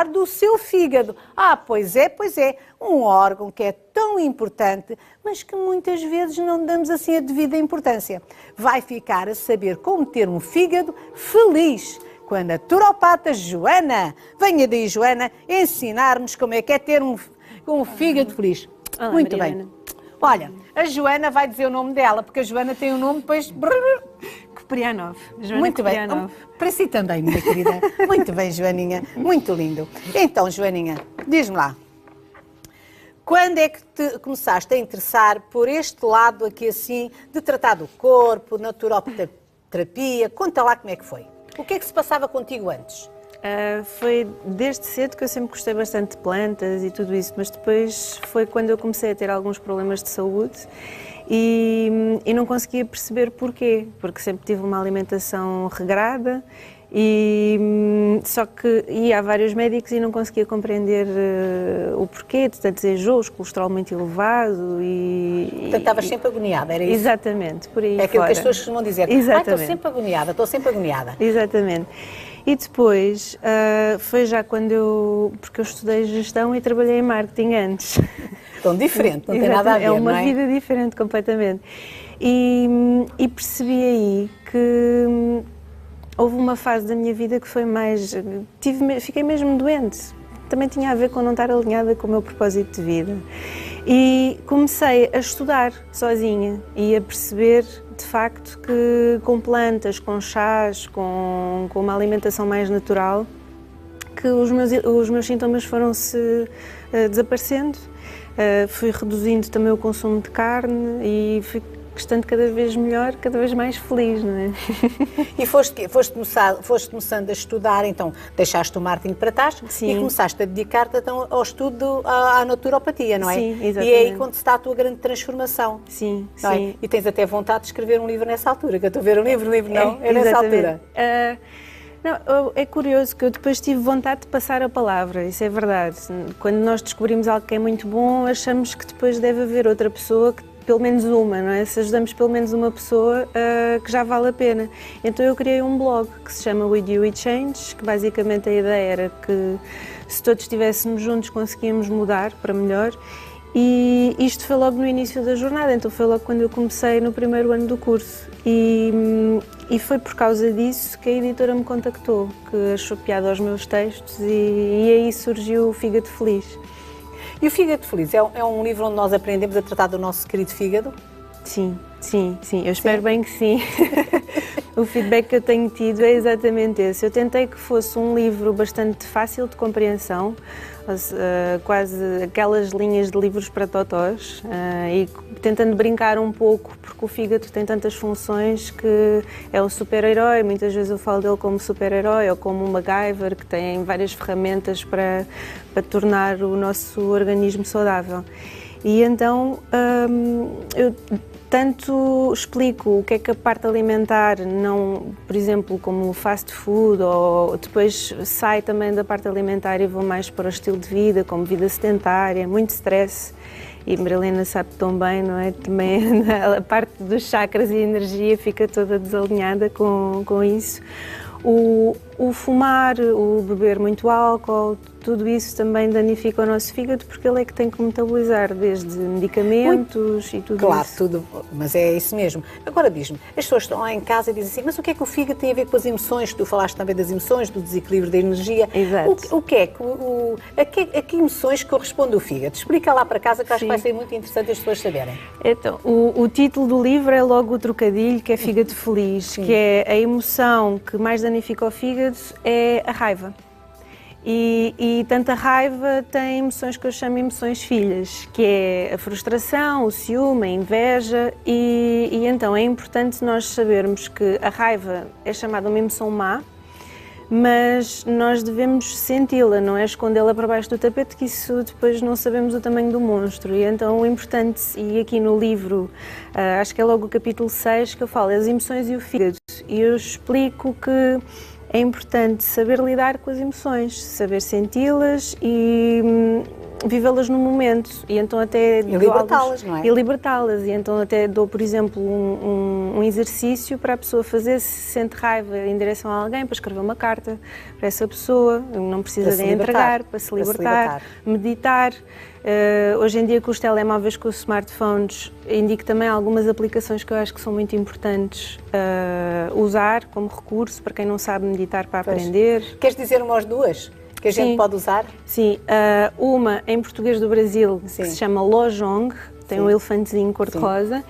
do seu fígado. Pois é, um órgão que é tão importante, mas que muitas vezes não damos assim a devida importância. Vai ficar a saber como ter um fígado feliz quando a turopata Joana, venha daí Joana, ensinar-nos como é que é ter um fígado feliz. Olá, Muito Mariana. bem. Olha, a Joana vai dizer o nome dela, porque a Joana tem um nome depois... Koprianov. Joana Muito bem. Koprianov. Para si também, minha querida. Muito bem, Joaninha. Muito lindo. Então, Joaninha, diz-me lá. Quando é que te começaste a interessar por este lado aqui assim, de tratar do corpo, naturoterapia? Conta lá como é que foi. O que é que se passava contigo antes? Foi desde cedo que eu sempre gostei bastante de plantas e tudo isso, mas depois foi quando eu comecei a ter alguns problemas de saúde e não conseguia perceber porquê, porque sempre tive uma alimentação regrada só que ia a vários médicos e não conseguia compreender o porquê de tantos enjoos, colesterol muito elevado Portanto, estavas sempre agoniada, era isso? Exatamente, por aí É aquilo fora. que as pessoas costumam dizer. Exatamente. Estou sempre agoniada. Exatamente. E depois, foi já porque eu estudei gestão e trabalhei em marketing antes. Tão diferente, não tem nada a ver, É uma não é? vida diferente, completamente. E percebi aí que houve uma fase da minha vida que foi mais... Fiquei mesmo doente. Também tinha a ver com não estar alinhada com o meu propósito de vida. E comecei a estudar sozinha e a perceber, de facto, que com plantas, com chás, com uma alimentação mais natural, que os meus sintomas foram-se desaparecendo. Fui reduzindo também o consumo de carne e fui estando cada vez melhor, cada vez mais feliz, não é? E foste começando a estudar, então deixaste o marketing para trás. Sim. E começaste a dedicar-te então, ao estudo à naturopatia, não é? Sim, exatamente. E é aí quando está a tua grande transformação. Sim, Não é? sim. E tens até vontade de escrever um livro nessa altura, que eu estou a ver um livro não? É nessa altura. Não, é curioso que eu depois tive vontade de passar a palavra, isso é verdade. Quando nós descobrimos algo que é muito bom, achamos que depois deve haver outra pessoa, pelo menos uma, não é? Se ajudamos pelo menos uma pessoa, que já vale a pena. Então eu criei um blog que se chama With You We Change, que basicamente a ideia era que se todos estivéssemos juntos conseguíamos mudar para melhor. E isto foi logo no início da jornada, então foi logo quando eu comecei no primeiro ano do curso. E foi por causa disso que a editora me contactou, que achou piada aos meus textos e aí surgiu o Fígado Feliz. E o Fígado Feliz é um livro onde nós aprendemos a tratar do nosso querido fígado? Sim. Eu espero bem que sim. O feedback que eu tenho tido é exatamente esse. Eu tentei que fosse um livro bastante fácil de compreensão, quase aquelas linhas de livros para totós, e tentando brincar um pouco, porque o fígado tem tantas funções que é um super-herói. Muitas vezes eu falo dele como super-herói ou como um MacGyver, que tem várias ferramentas para tornar o nosso organismo saudável. E então eu tanto explico o que é que a parte alimentar, não, por exemplo, como o fast food, ou depois sai também da parte alimentar e vou mais para o estilo de vida, como vida sedentária, muito stress. E a Marilena sabe tão bem, não é? Também a parte dos chakras e energia fica toda desalinhada com isso. O fumar, o beber muito álcool, tudo isso também danifica o nosso fígado, porque ele é que tem que metabolizar desde medicamentos e tudo claro, isso. Claro, tudo, mas é isso mesmo. Agora diz-me, as pessoas estão lá em casa e dizem assim, mas o que é que o fígado tem a ver com as emoções? Tu falaste também das emoções, do desequilíbrio da energia. Exato. O que é que, a que emoções corresponde o fígado? Explica lá para casa, que acho que vai ser muito interessante as pessoas saberem. Então, o título do livro é logo o trocadilho, que é Fígado Feliz, que é a emoção que mais danifica o fígado é a raiva. E tanto a raiva tem emoções que eu chamo de emoções filhas, que é a frustração, o ciúme, a inveja, e então é importante nós sabermos que a raiva é chamada uma emoção má, mas nós devemos senti-la, não é escondê-la para baixo do tapete, que isso depois não sabemos o tamanho do monstro. E então o importante, e aqui no livro, acho que é logo o capítulo 6, que eu falo, é as emoções e o fígado, e eu explico que é importante saber lidar com as emoções, saber senti-las e vivê-las no momento e então até... E libertá-las, não é? E libertá-las. E então até dou, por exemplo, um exercício para a pessoa fazer, se sente raiva em direção a alguém, para escrever uma carta para essa pessoa, não precisa de entregar, para se libertar, meditar. Hoje em dia, com os telemóveis, com os smartphones, indico também algumas aplicações que eu acho que são muito importantes usar como recurso para quem não sabe meditar para aprender. Queres dizer umas duas que a gente pode usar? Sim, uma em português do Brasil, que se chama Lojong, tem um elefantezinho cor-de-rosa,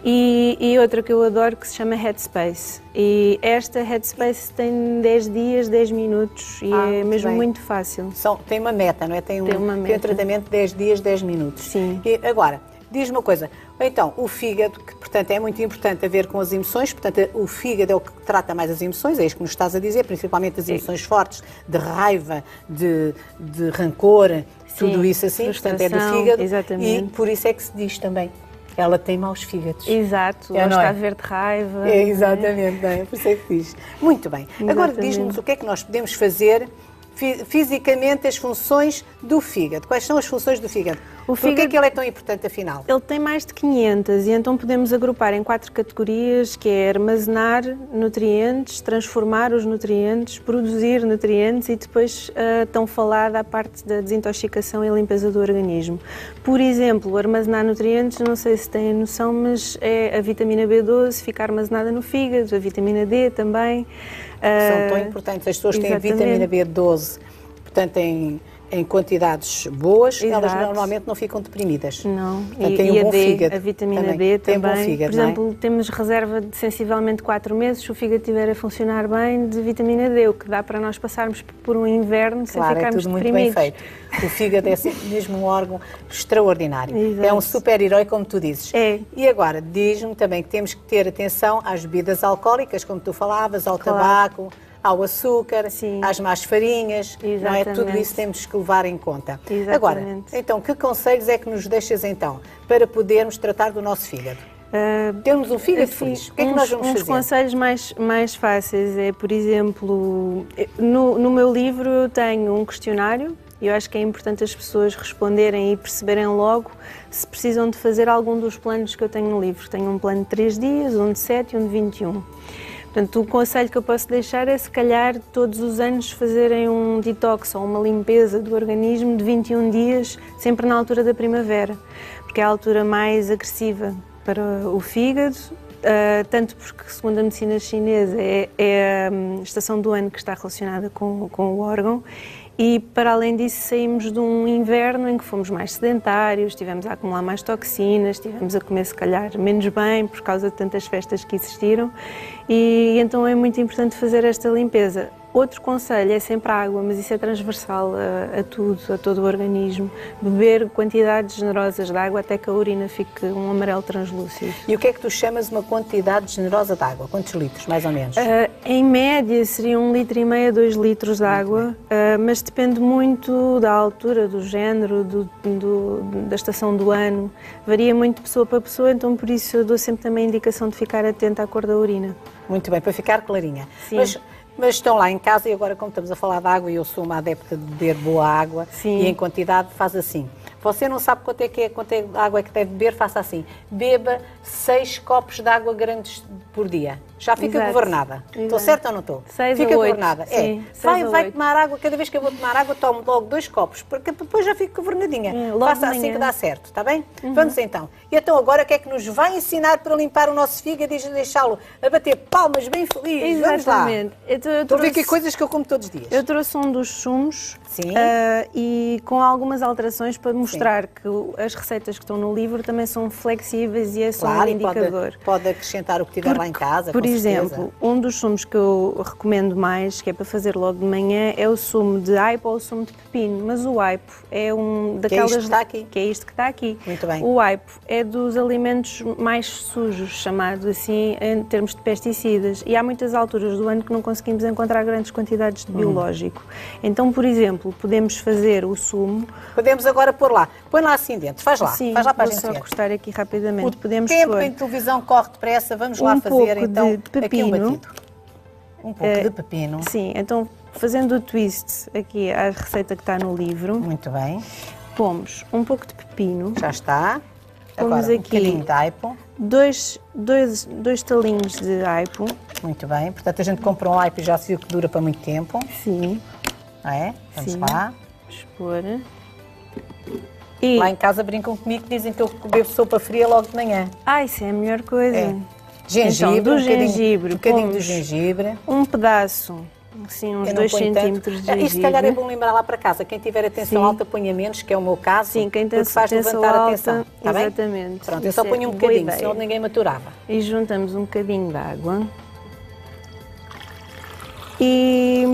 e outra que eu adoro que se chama Headspace. E esta Headspace tem 10 dias, 10 minutos e é mesmo muito fácil. Tem uma meta, não é? Tem um tratamento de 10 dias, 10 minutos. Sim. E agora, diz-me uma coisa, então, o fígado, que portanto é muito importante a ver com as emoções, portanto o fígado é o que trata mais as emoções, é isto que nos estás a dizer, principalmente as emoções fortes, de raiva, de rancor, tudo isso assim, portanto é do fígado. Exatamente. E por isso é que se diz também, ela tem maus fígados. Exato, ela está a ver de raiva. Exatamente, não é? Por isso é que diz. Muito bem, agora diz-nos o que é que nós podemos fazer fisicamente, as funções do fígado. Quais são as funções do fígado? Porquê é que ele é tão importante, afinal? Ele tem mais de 500 e então podemos agrupar em 4 categorias, que é armazenar nutrientes, transformar os nutrientes, produzir nutrientes e depois tão falada a parte da desintoxicação e limpeza do organismo. Por exemplo, armazenar nutrientes, não sei se têm noção, mas é a vitamina B12 fica armazenada no fígado, a vitamina D também. São tão importantes. As pessoas têm a vitamina B12, portanto, em quantidades boas, elas normalmente não ficam deprimidas. Não, portanto, têm um bom fígado. A vitamina D também. Tem bom fígado, por exemplo, temos reserva de sensivelmente 4 meses, se o fígado estiver a funcionar bem, de vitamina D, o que dá para nós passarmos por um inverno sem ficarmos deprimidos. Muito bem feito. O fígado é mesmo um órgão extraordinário. Exato. É um super-herói, como tu dizes. É. E agora, diz-me também que temos que ter atenção às bebidas alcoólicas, como tu falavas, ao tabaco, ao açúcar, às más farinhas, não é? Tudo isso temos que levar em conta. Exatamente. Agora, então, que conselhos é que nos deixas então para podermos tratar do nosso fígado? Termos um fígado feliz. O que é que nós vamos fazer? Uns conselhos mais fáceis é, por exemplo, no meu livro eu tenho um questionário e eu acho que é importante as pessoas responderem e perceberem logo se precisam de fazer algum dos planos que eu tenho no livro. Tenho um plano de 3 dias, um de 7 e um de 21. Portanto, o conselho que eu posso deixar é, se calhar, todos os anos fazerem um detox ou uma limpeza do organismo de 21 dias, sempre na altura da primavera, porque é a altura mais agressiva para o fígado, tanto porque, segundo a medicina chinesa, é a estação do ano que está relacionada com o órgão. E, para além disso, saímos de um inverno em que fomos mais sedentários, estivemos a acumular mais toxinas, estivemos a comer, se calhar, menos bem por causa de tantas festas que existiram. E então é muito importante fazer esta limpeza. Outro conselho é sempre a água, mas isso é transversal a tudo, a todo o organismo. Beber quantidades generosas de água até que a urina fique um amarelo translúcido. E o que é que tu chamas uma quantidade generosa de água? Quantos litros, mais ou menos? Em média seria 1,5 litro a 2 litros de água, mas depende muito da altura, do género, da estação do ano. Varia muito de pessoa para pessoa, então por isso eu dou sempre também a indicação de ficar atenta à cor da urina. Muito bem, para ficar clarinha. Sim. Mas estão lá em casa e agora, como estamos a falar de água, e eu sou uma adepta de beber boa água, e em quantidade faz assim. Você não sabe quanto é água é que deve beber, faça assim. Beba 6 copos de água grandes por dia. Já fica governada. Estou certa ou não estou? 6 fica a 8. governada. Sim, vai tomar água, cada vez que eu vou tomar água, tomo logo 2 copos, porque depois já fico governadinha. Faça assim que dá certo, está bem? Vamos então. E então agora o que é que nos vai ensinar para limpar o nosso fígado e deixá-lo a bater palmas bem feliz? Exatamente. Vamos lá. Estou a ver aqui coisas que eu como todos os dias. Eu trouxe um dos sumos e com algumas alterações para mostrar que as receitas que estão no livro também são flexíveis e é só um indicador. Pode acrescentar o que tiver lá em casa, por exemplo, um dos sumos que eu recomendo mais, que é para fazer logo de manhã, é o sumo de aipo ou o sumo de pepino, mas o aipo é um daquelas... Que é isto que está aqui. Que é isto que está aqui. Muito bem. O aipo é dos alimentos mais sujos, chamado assim, em termos de pesticidas, e há muitas alturas do ano que não conseguimos encontrar grandes quantidades de biológico. Então, por exemplo, podemos fazer o sumo... Podemos agora pôr lá. Põe lá assim dentro, faz lá. Sim, faz lá para a vou gente só ver. cortar aqui rapidamente. O tempo em televisão corre depressa, vamos lá fazer então de pepino. aqui um batido. Um pouco de pepino. Sim, então fazendo o twist aqui à receita que está no livro. Muito bem. pomos um pouco de pepino. Já está. Pomos Agora, um aqui bocadinho de aipo. dois talinhos de aipo. Muito bem. Portanto, a gente compra um aipo e já se viu que dura para muito tempo. Sim. Não é? Vamos Sim. lá. Vamos pôr. E... Lá em casa brincam comigo que dizem que eu bebo sopa fria logo de manhã. isso é a melhor coisa. É. Gengibre, Então, do gengibre, um bocadinho de pomos gengibre. Um pedaço, assim, uns Eu não 2 ponho centímetros de tanto. gengibre. E se calhar é bom lembrar lá para casa, quem tiver atenção Sim. alta ponha menos, que é o meu caso, Sim, quem tem porque faz atenção levantar a alta, atenção. Está bem? exatamente. Pronto, eu Isso só é ponho um boa bocadinho, ideia. senão ninguém me aturava. E juntamos um bocadinho de água. E,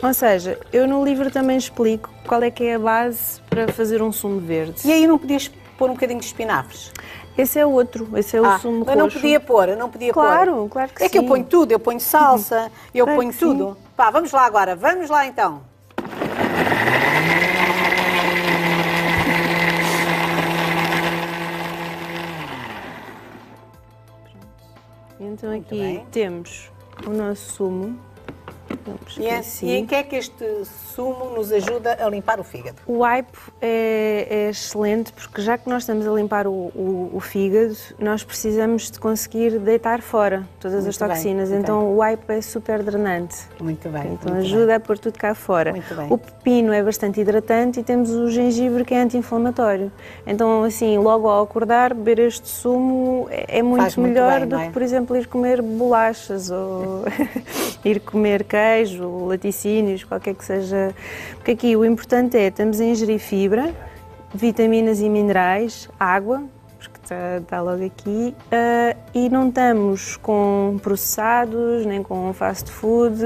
ou seja, eu no livro também explico qual é que é a base para fazer um sumo verde. E aí não podias pôr um bocadinho de espinafres? Esse é o outro, esse é o sumo roxo. Eu não podia pôr. Claro, claro que sim. É que eu ponho tudo, eu ponho salsa, eu Claro ponho que tudo. Pá, vamos lá agora, vamos lá então. Então Muito aqui bem. temos o nosso sumo. E em que é que este sumo nos ajuda a limpar o fígado? O aipo é excelente porque já que nós estamos a limpar o fígado, nós precisamos de conseguir deitar fora todas Muito as toxinas. bem, Então o aipo é super drenante. Muito bem. Então muito ajuda bem. a pôr tudo cá fora. Muito bem. O pepino é bastante hidratante e temos o gengibre que é anti-inflamatório. Então assim, logo ao acordar, beber este sumo é muito Faz muito melhor bem, do não é? que, por exemplo, ir comer bolachas ou ir comer queijo, laticínios, qualquer que seja. Porque aqui o importante é, estamos a ingerir fibra, vitaminas e minerais, água, porque está logo aqui, e não estamos com processados, nem com fast food,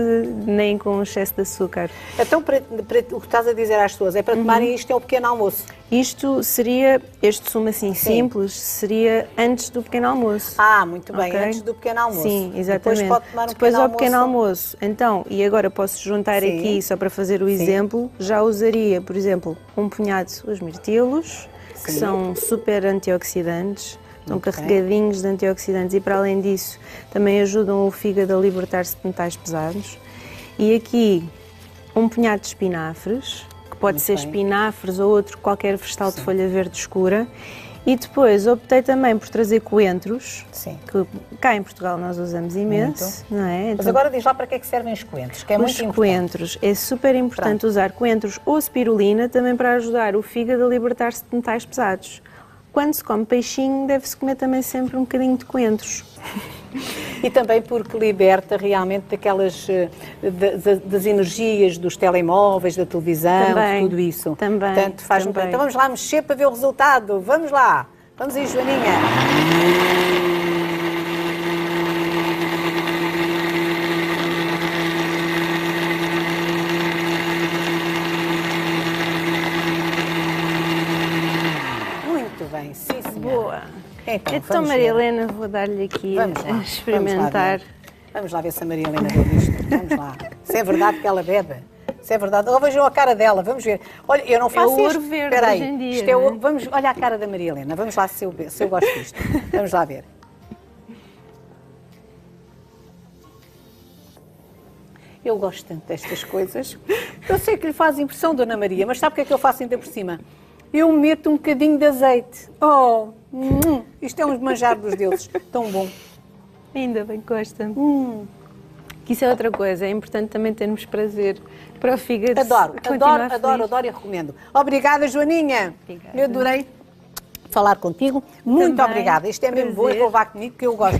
nem com excesso de açúcar. Então, o que estás a dizer às pessoas é para tomarem isto é o pequeno almoço. Isto seria, este sumo assim simples, seria antes do pequeno almoço. Muito bem, Ok? antes do pequeno almoço. Sim, exatamente. Depois pode tomar um Depois pequeno ao pequeno almoço. almoço. Então, e agora posso juntar Sim. aqui, só para fazer o exemplo, já usaria, por exemplo, um punhado de os mirtilos, que Sim. são super antioxidantes, estão Ok. carregadinhos de antioxidantes e para além disso também ajudam o fígado a libertar-se de metais pesados. E aqui um punhado de espinafres, que pode Muito ser bem. espinafres ou outro qualquer vegetal de folha verde escura. E depois optei também por trazer coentros, Sim. que cá em Portugal nós usamos imenso, não é? Mas agora diz lá para que é que servem os coentros, que é muito os importante. coentros, é super importante usar coentros ou spirulina também para ajudar o fígado a libertar-se de metais pesados. Quando se come peixinho, deve-se comer também sempre um bocadinho de coentros. E também porque liberta realmente daquelas das energias dos telemóveis, da televisão, Também, de tudo isso. também, Portanto, faz também. Então vamos lá mexer para ver o resultado. Vamos lá. Vamos aí, Joaninha. Muito bem, sim, senhora. Boa! Então, Então vamos Maria ver. Helena, vou dar-lhe aqui Vamos lá, a experimentar. Vamos lá ver se a Maria Helena bebe isto. Vamos lá. Se é verdade que ela bebe. Se é verdade. Ou vejam a cara dela, vamos ver. Olha, eu não faço ouro isto. verde Espera aí. hoje em dia, Isto é não é? ouro. Vamos, olha a cara da Maria Helena. Vamos lá se eu gosto disto. Vamos lá ver. Eu gosto tanto destas coisas. Eu sei que lhe faz impressão, Dona Maria, mas sabe o que é que eu faço ainda por cima? Eu meto um bocadinho de azeite. Isto é um manjar dos deuses. Tão bom. Ainda bem que gosta. Que isso é outra coisa, é importante também termos prazer para o fígado. Adoro, continuar adoro, feliz. adoro, adoro e recomendo. Obrigada, Joaninha. Obrigada. Eu adorei falar contigo. Muito Também, obrigada. Isto é mesmo bom e prazer. vou levar comigo, que eu gosto.